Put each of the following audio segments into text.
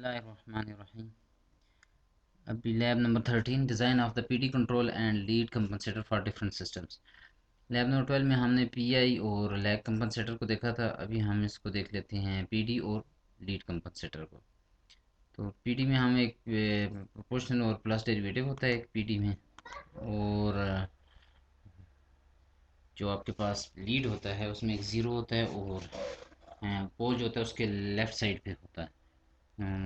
Bismillahirrahmanirrahim. अभी lab number 13 design of the PD control and lead compensator for different systems. Lab number 12 में हमने pi और lag compensator को देखा था। अभी हम इसको देख लेते हैं पीडी और लीड कंपनसेटर को। तो पीडी में हम एक प्रोपोर्शनल और प्लस डेरिवेटिव होता है एक पीडी में, और जो आपके पास लीड होता है उसमें एक ज़ीरो होता है, और पोल जो होता है उसके लेफ़्ट साइड पे होता है,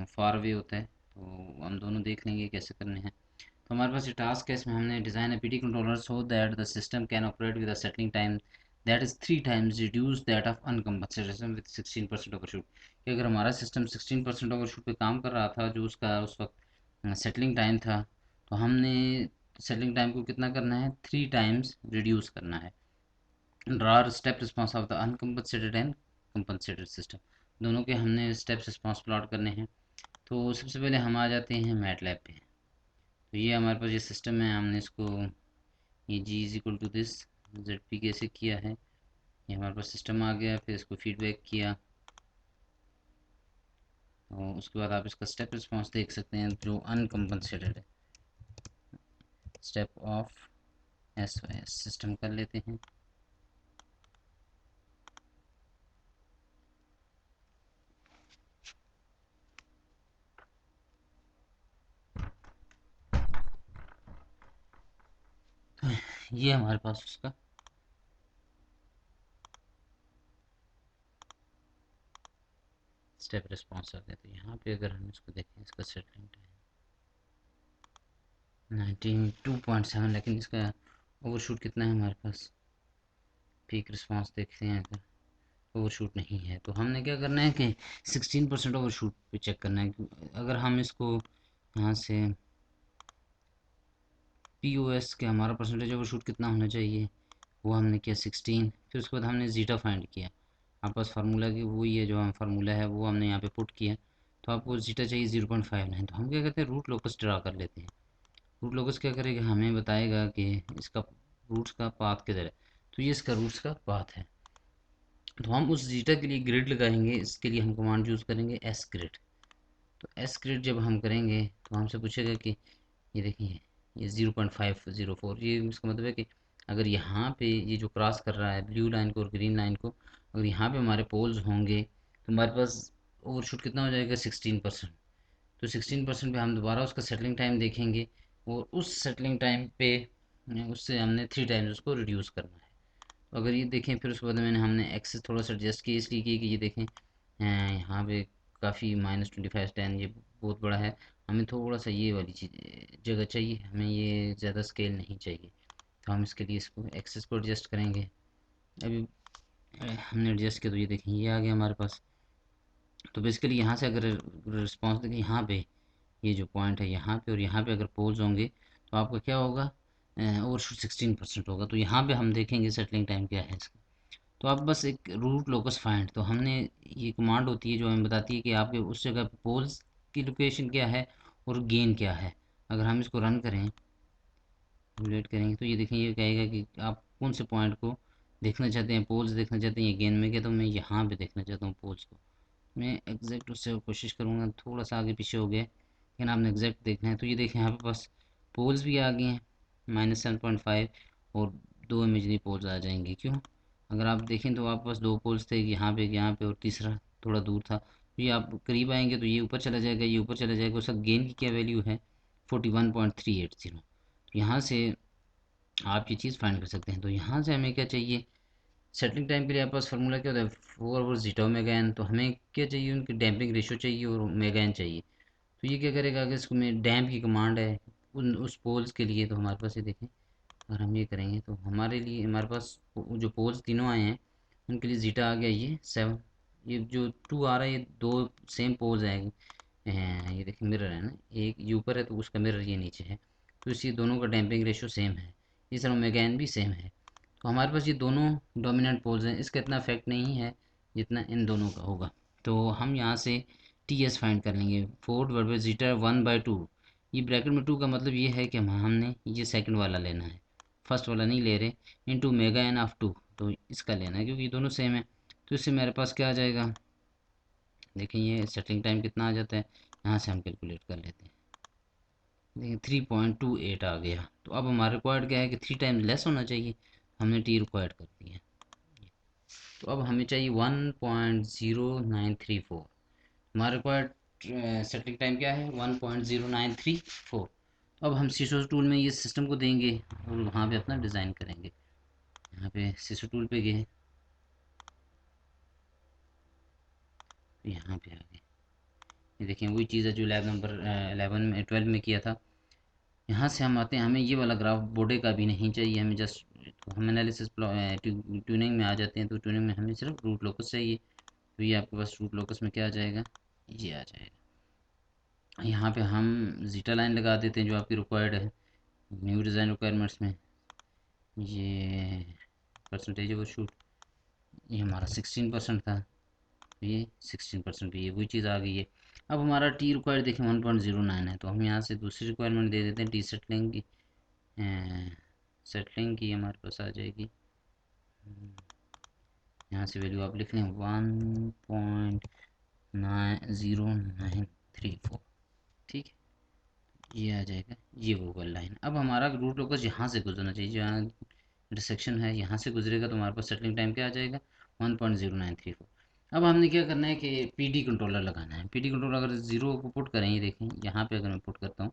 फार वे होता है। तो हम दोनों देख लेंगे कैसे करने हैं। तो हमारे पास ये टास्क है, इसमें हमने डिज़ाइन है PT controller so that the system can operate with a settling time that is 3 times reduce that of uncompensated with 16% overshoot. कि अगर हमारा सिस्टम 16% ओवरशूट पे काम कर रहा था, जो उसका उस वक्त सेटलिंग टाइम था, तो हमने सेटलिंग टाइम को कितना करना है, 3 times रिड्यूस करना है। Draw step response of the uncompensated and compensated system, दोनों के हमने स्टेप रिस्पॉन्स प्लॉट करने हैं। तो सबसे पहले हम आ जाते हैं मैट लैब पे। तो ये हमारे पास ये सिस्टम है, हमने इसको ये G is equal to this Z P कैसे किया है, ये हमारे पास सिस्टम आ गया। फिर इसको फीडबैक किया, और उसके बाद आप इसका स्टेप रिस्पॉन्स देख सकते हैं जो अनकम्पनसेटेड है। स्टेप ऑफ एस सिस्टम कर लेते हैं। ये हमारे पास उसका स्टेप रिस्पॉन्स आ गया। तो यहाँ पे अगर हम इसको देखें, इसका सेटलिंग टाइम 92.7, लेकिन इसका ओवरशूट कितना है हमारे पास, पीक रिस्पॉन्स देखते हैं। अगर ओवरशूट नहीं है तो हमने क्या करना है कि 16% ओवरशूट पे चेक करना है। अगर हम इसको यहाँ से पी ओ एस के हमारा परसेंटेज ओवरशूट कितना होना चाहिए, वो हमने किया 16। फिर उसके बाद हमने ज़ीटा फाइंड किया। आपके पास फार्मूला की वही है, जो हम फार्मूला है वो हमने यहाँ पे पुट किया। तो आपको ज़ीटा चाहिए 0.59। तो हम क्या करते हैं, रूट लोकस ड्रा कर लेते हैं। रूट लोकस क्या करेगा, हमें बताएगा कि इसका रूट्स का पाथ किधर है। तो ये इसका रूट्स का पाथ है। तो हम उस जीटा के लिए ग्रिड लगाएंगे। इसके लिए हम कमांड यूज़ करेंगे एस ग्रिड। तो एस ग्रिड जब हम करेंगे तो हमसे पूछेगा कि ये देखिए, ये 0.504, ये इसका मतलब है कि अगर यहाँ पे ये जो क्रॉस कर रहा है ब्लू लाइन को और ग्रीन लाइन को, अगर यहाँ पे हमारे पोल्स होंगे तो हमारे पास ओवरशूट कितना हो जाएगा, 16%। तो 16% पे हम दोबारा उसका सेटलिंग टाइम देखेंगे, और उस सेटलिंग टाइम पे उससे हमने 3 times उसको रिड्यूस करना है। तो अगर ये देखें, फिर उसके बाद मैंने हमने एक्सेस थोड़ा सा एडजस्ट किया, इसलिए किया कि ये देखें यहाँ पे काफ़ी -25 10 ये बहुत बड़ा है। हमें थोड़ा सा ये वाली चीज़ जगह चाहिए, हमें ये ज़्यादा स्केल नहीं चाहिए। तो हम इसके लिए इसको एक्सेस को एडजस्ट करेंगे। अभी हमने एडजस्ट किया तो ये देखें ये आ गया हमारे पास। तो बेसिकली यहाँ से अगर रिस्पॉन्स देखें, यहाँ पे ये जो पॉइंट है यहाँ पे और यहाँ पे अगर पोल्स होंगे तो आपका क्या होगा, ओवरशूट 16% होगा। तो यहाँ पे हम देखेंगे सेटलिंग टाइम क्या है इसका। तो आप बस एक रूट लोकस फाइंड, तो हमने ये कमांड होती है जो हमें बताती है कि आपके उस जगह पे पोल्स की लोकेशन क्या है और गेन क्या है। अगर हम इसको रन करें, वेट करेंगे, तो ये देखें ये कहेगा कि आप कौन से पॉइंट को देखना चाहते हैं, पोल्स देखना चाहते हैं या गेन में क्या। तो मैं यहाँ पे देखना चाहता हूँ पोल्स को। मैं एग्जैक्ट उससे कोशिश करूँगा, थोड़ा सा आगे पीछे हो गया, लेकिन आपने एग्जैक्ट देखना है। तो ये देखें यहाँ पे पास पोल्स भी आ गए हैं -7.5, और 2 इमेजरी पोल्स आ जाएंगे। क्यों, अगर आप देखें तो आपके पास 2 पोल्स थे, यहाँ पे और तीसरा थोड़ा दूर था। तो ये आप करीब आएंगे तो ये ऊपर चला जाएगा, ये ऊपर चला जाएगा। उसका गेन की क्या वैल्यू है, 41.380। तो यहाँ से आप ये चीज़ फाइंड कर सकते हैं। तो यहाँ से हमें क्या चाहिए, सेटलिंग टाइम के लिए आपके पास फार्मूला क्या होता है, 4/जीटा ओमेगा एन। तो हमें क्या चाहिए, उनकी डैम्पिंग रेशो चाहिए और ओमेगा एन चाहिए। तो ये क्या करेगा, अगर इसको में डैम्प की कमांड है उन उस पोल्स के लिए, तो हमारे पास ये देखें, अगर हम ये करेंगे तो हमारे लिए हमारे पास जो पोल्स तीनों आए हैं उनके लिए जीटा आ गया ये 7। ये जो 2 आ रहा है ये 2 सेम पोल्स हैं। ये देखिए मिरर है ना, एक ये ऊपर है तो उसका मिरर ये नीचे है। तो इसी दोनों का डैम्पिंग रेशो सेम है, इस तरह ओमेगा एन भी सेम है। तो हमारे पास ये दोनों डोमिनेंट पोल्स हैं, इसका इतना इफेक्ट नहीं है जितना इन दोनों का होगा। तो हम यहाँ से टी एस फाइंड कर लेंगे, 4/जीटा 1/2। ये ब्रैकेट में 2 का मतलब ये है कि हमने ये सेकंड वाला लेना है, फर्स्ट वाला नहीं ले रहे। इंटू मेगा एन ऑफ 2, तो इसका लेना है क्योंकि ये दोनों सेम है। तो इससे मेरे पास क्या आ जाएगा, देखिए ये सेटलिंग टाइम कितना आ जाता है, यहाँ से हम कैलकुलेट कर लेते हैं। देखिए 3.28 आ गया। तो अब हमारे रिक्वायर्ड क्या है कि 3 टाइम्स लेस होना चाहिए, हमने टी रिक्वायर्ड कर दिया। तो अब हमें चाहिए 1.0934। हमारे रिक्वायर्ड सेटलिंग टाइम क्या है, 1.0934। तो अब हम सीसो टूल में ये सिस्टम को देंगे और वहाँ पे अपना डिज़ाइन करेंगे। यहाँ पे सीसो टूल पे गए, तो यहाँ पे आ गए। ये देखें वही चीज़ है जो लैब नंबर 11 में 12 में किया था। यहाँ से हम आते हैं, हमें ये वाला ग्राफ बोर्डे का भी नहीं चाहिए, हमें जस्ट तो हम एनालिसिस ट्यूनिंग में आ जाते हैं। तो ट्यूनिंग में हमें सिर्फ रूट लोकस चाहिए। तो ये आपके पास रूट लोकस में क्या आ जाएगा, ये आ जाएगा। यहाँ पे हम जीटा लाइन लगा देते हैं जो आपकी रिक्वायर्ड है न्यू डिज़ाइन रिक्वायरमेंट्स में। ये परसेंटेज ऑफ शूट, ये हमारा 16% था, तो ये 16% भी, ये वही चीज़ आ गई है। अब हमारा टी रिक्वायर्ड देखें 1.09 है, तो हम यहाँ से दूसरी रिक्वायरमेंट दे देते हैं टी सेटलिंग की। सेटलिंग की हमारे पास आ जाएगी, यहाँ से वैल्यू आप लिख लें 1.0934। ठीक है, ये आ जाएगा, ये वो वाला लाइन। अब हमारा रूट लोकस यहाँ से गुजरना चाहिए, जहाँ इंटरसेक्शन है यहाँ से गुजरेगा, तो हमारे पास सेटलिंग टाइम क्या आ जाएगा, 1.0934। अब हमने क्या करना है कि पीडी कंट्रोलर लगाना है। पीडी कंट्रोलर अगर ज़ीरो को पुट करें, ये देखें यहाँ पे अगर मैं पुट करता हूँ,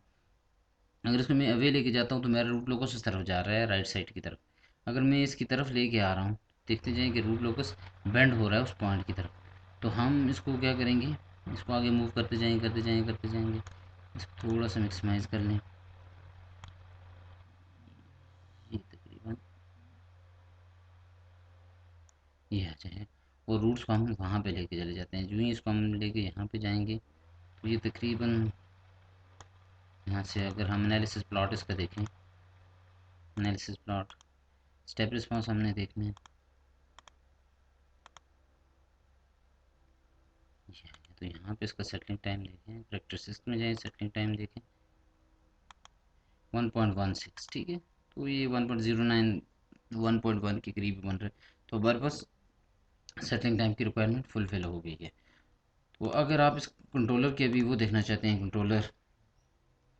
अगर इसको मैं अवे लेके जाता हूँ तो मेरा रूट लोकस इस तरफ जा रहा है, राइट साइड की तरफ। अगर मैं इसकी तरफ लेके आ रहा हूँ, देखते जाएँ कि रूट लोकस बेंड हो रहा है उस पॉइंट की तरफ। तो हम इसको क्या करेंगे, इसको आगे मूव करते जाएंगे करते जाएंगे करते जाएंगे। इसको थोड़ा सा मैक्सिमाइज़ कर लें, ये तकरीबन ये आ जाएगा। और रूट्स को हम वहाँ पे लेके चले जाते हैं। जो ही इसको हम लेके यहाँ पे जाएंगे, तो ये तकरीबन यहाँ से अगर हम एनालिसिस प्लॉट इसका देखें, एनालिसिस प्लॉट स्टेप रिस्पॉन्स हमने देखना है, ये आ गया। तो यहाँ पे इसका सेटलिंग टाइम देखें, करेक्टरिस्टिक्स में जाएँ, सेटलिंग टाइम देखें 1.16। ठीक है, तो ये 1.09 1.1 के करीब बन रहा है। तो हमारे पास सेटलिंग टाइम की रिक्वायरमेंट फुलफिल हो गई है। तो अगर आप इस कंट्रोलर के अभी वो देखना चाहते हैं, कंट्रोलर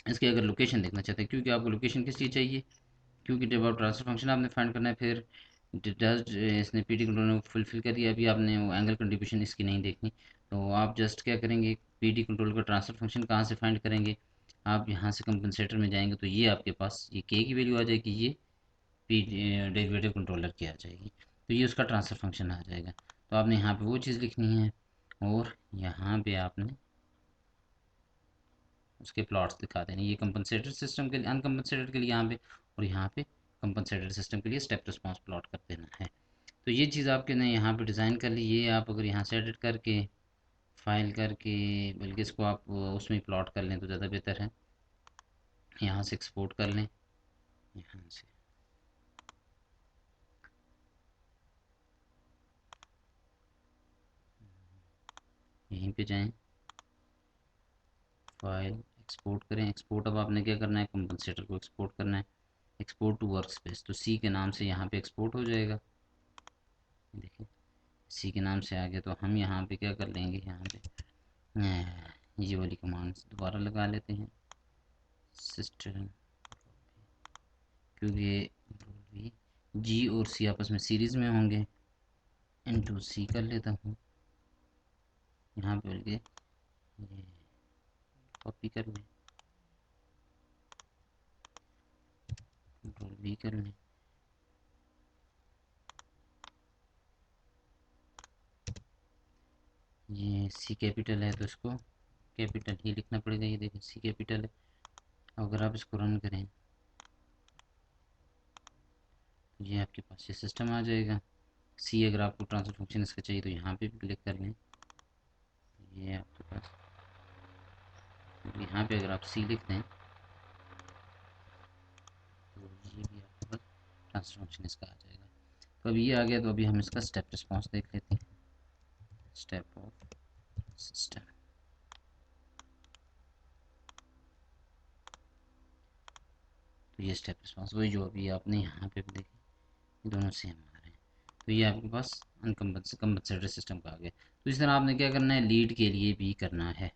इसकी अगर लोकेशन देखना चाहते हैं, क्योंकि आपको लोकेशन किस चीज़ चाहिए, क्योंकि जब आप ट्रांसफर फंक्शन आपने फाइंड करना है, फिर जस्ट इसने पीटी कंट्रोलर ने फुलफिल कर दिया, अभी आपने वो एंगल कंट्रीब्यूशन इसकी नहीं देखनी। तो आप जस्ट क्या करेंगे, पीटी कंट्रोल का ट्रांसफर फंक्शन कहाँ से फाइंड करेंगे, आप यहाँ से कंपनसेटर में जाएंगे, तो ये आपके पास ये के की वैल्यू आ जाएगी, ये पी डेरिवेटिव कंट्रोलर की आ जाएगी, तो ये उसका ट्रांसफर फंक्शन आ जाएगा। तो आपने यहाँ पे वो चीज़ लिखनी है, और यहाँ पे आपने उसके प्लॉट्स दिखा देने, ये कंपनसेटेड सिस्टम के लिए, अनकम्पनसेटेड के लिए यहाँ पे, और यहाँ पे कंपनसेटेड सिस्टम के लिए स्टेप रिस्पॉन्स प्लॉट कर देना है। तो ये चीज़ आपके ने यहाँ पे डिज़ाइन कर ली। ये आप अगर यहाँ से एडिट करके फाइल करके, बल्कि इसको आप उसमें प्लॉट कर लें तो ज़्यादा बेहतर है। यहाँ से एक्सपोर्ट कर लें, यहाँ से यहीं पे जाएं, फाइल एक्सपोर्ट करें। एक्सपोर्ट अब आपने क्या करना है, कंपनसेटर को एक्सपोर्ट करना है, एक्सपोर्ट टू वर्क स्पेस। तो सी के नाम से यहाँ पे एक्सपोर्ट हो जाएगा। देखिए सी के नाम से आ गया। तो हम यहाँ पे क्या कर लेंगे, यहाँ पे ये वाली कमांड दोबारा लगा लेते हैं, सिस्टम, क्योंकि जी और सी आपस में सीरीज़ में होंगे, इनटू सी कर लेता हूँ यहाँ पे, बल्कि ये कॉपी कर लें, कंट्रोल वी कर लें। ये सी कैपिटल है तो इसको कैपिटल ही लिखना पड़ेगा। ये देखिए सी कैपिटल है। अगर आप इसको रन करें, ये आपके पास ये सिस्टम आ जाएगा। सी अगर आपको ट्रांसफर फंक्शन इसका चाहिए तो यहाँ पे भी क्लिक कर लें, ये आपके पास, यहाँ पे अगर आप सी लिख दें तो ये भी आपके पास ट्रांसफर फंक्शन इसका आ जाएगा। तो अभी ये आ गया, तो अभी हम इसका स्टेप रिस्पॉन्स देख लेते हैं, स्टेप ऑफ सिस्टम। तो ये स्टेप रिस्पॉन्स वही जो अभी आपने यहाँ पे भी देखे, दोनों सेम आ रहे हैं। तो ये आपके पास अनकम्पनसेटेड सिस्टम का आ गया। तो इस तरह आपने क्या करना है, लीड के लिए भी करना है।